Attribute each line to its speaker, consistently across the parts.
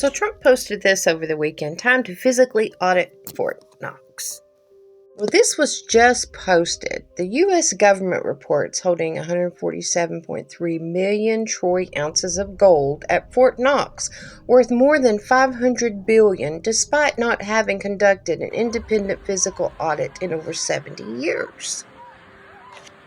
Speaker 1: So Trump posted this over the weekend. Time to physically audit Fort Knox. Well, this was just posted. The U.S. government reports holding 147.3 million troy ounces of gold at Fort Knox, worth more than $500 billion, despite not having conducted an independent physical audit in over 70 years.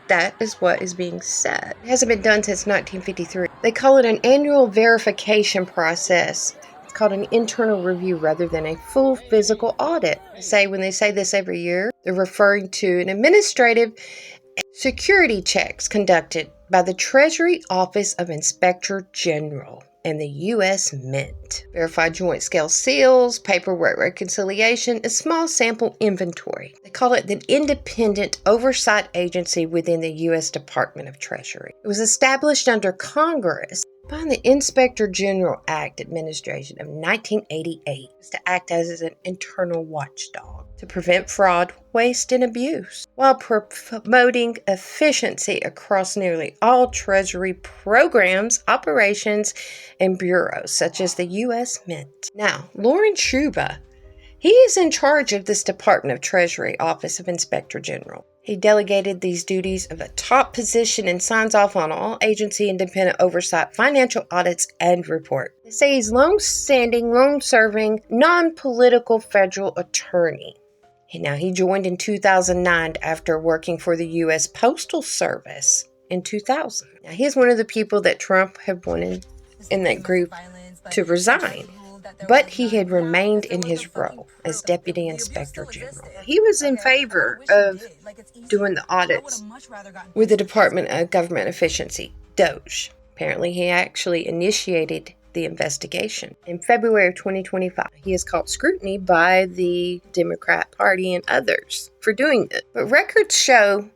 Speaker 1: That is what is being said. It hasn't been done since 1953. They call it an annual verification process. It's called an internal review rather than a full physical audit. When they say this every year, they're referring to an administrative security checks conducted by the Treasury Office of Inspector General and the U.S. Mint. Verify joint scale seals, paperwork reconciliation, and small sample inventory. They call it the Independent Oversight Agency within the U.S. Department of Treasury. It was established under Congress by the Inspector General Act administration of 1988 to act as an internal watchdog to prevent fraud, waste, and abuse, while promoting efficiency across nearly all Treasury programs, operations, and bureaus, such as the U.S. Mint. Now, Lauren Schuba, he is in charge of this Department of Treasury Office of Inspector General. He delegated these duties of a top position and signs off on all agency independent oversight, financial audits, and report. They say he's long-standing, long-serving, non-political federal attorney. Now, he joined in 2009 after working for the U.S. Postal Service in 2000. Now, he's one of the people that Trump had wanted in that group to resign, but he had remained in his role as Deputy Inspector General. He was in favor of doing the audits with the Department of Government Efficiency, DOGE. Apparently, he actually initiated the investigation. In February of 2025, he is caught scrutiny by the Democrat Party and others for doing it. But records show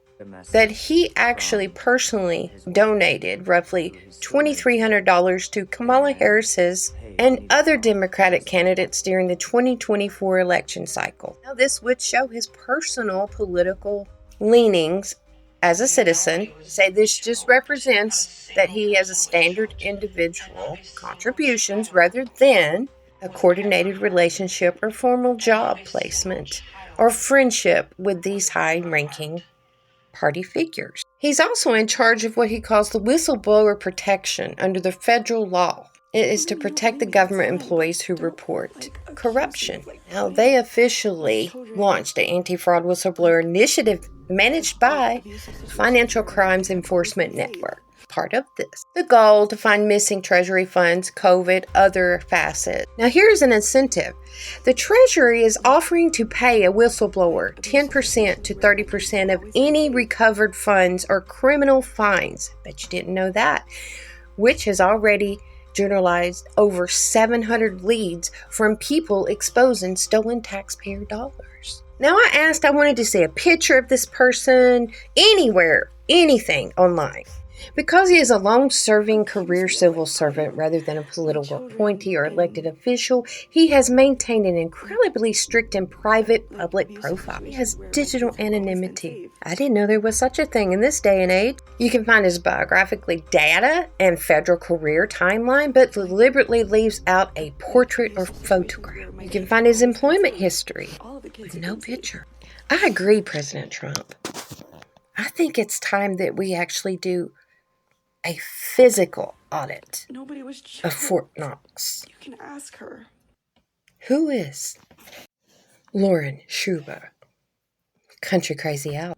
Speaker 1: that he actually personally donated roughly $2,300 to Kamala Harris's and other Democratic candidates during the 2024 election cycle. Now, this would show his personal political leanings as a citizen. Say this just represents that he has a standard individual contributions rather than a coordinated relationship or formal job placement or friendship with these high-ranking party figures. He's also in charge of what he calls the whistleblower protection under the federal law. It is to protect the government employees who report corruption. Now, they officially launched the Anti-Fraud Whistleblower Initiative managed by Financial Crimes Enforcement Network. Part of this. The goal to find missing Treasury funds, COVID, other facets. Now, here's an incentive. The Treasury is offering to pay a whistleblower 10% to 30% of any recovered funds or criminal fines. Bet you didn't know that. Which has already generalized over 700 leads from people exposing stolen taxpayer dollars. Now, I wanted to see a picture of this person anywhere, anything online. Because he is a long-serving career civil servant rather than a political appointee or elected official, he has maintained an incredibly strict and private public profile. He has digital anonymity. I didn't know there was such a thing in this day and age. You can find his biographical data and federal career timeline, but deliberately leaves out a portrait or photograph. You can find his employment history with no picture. I agree, President Trump. I think it's time that we actually do a physical audit of Fort Knox.
Speaker 2: You can ask her.
Speaker 1: Who is Lauren Schuba? Country Crazy Al.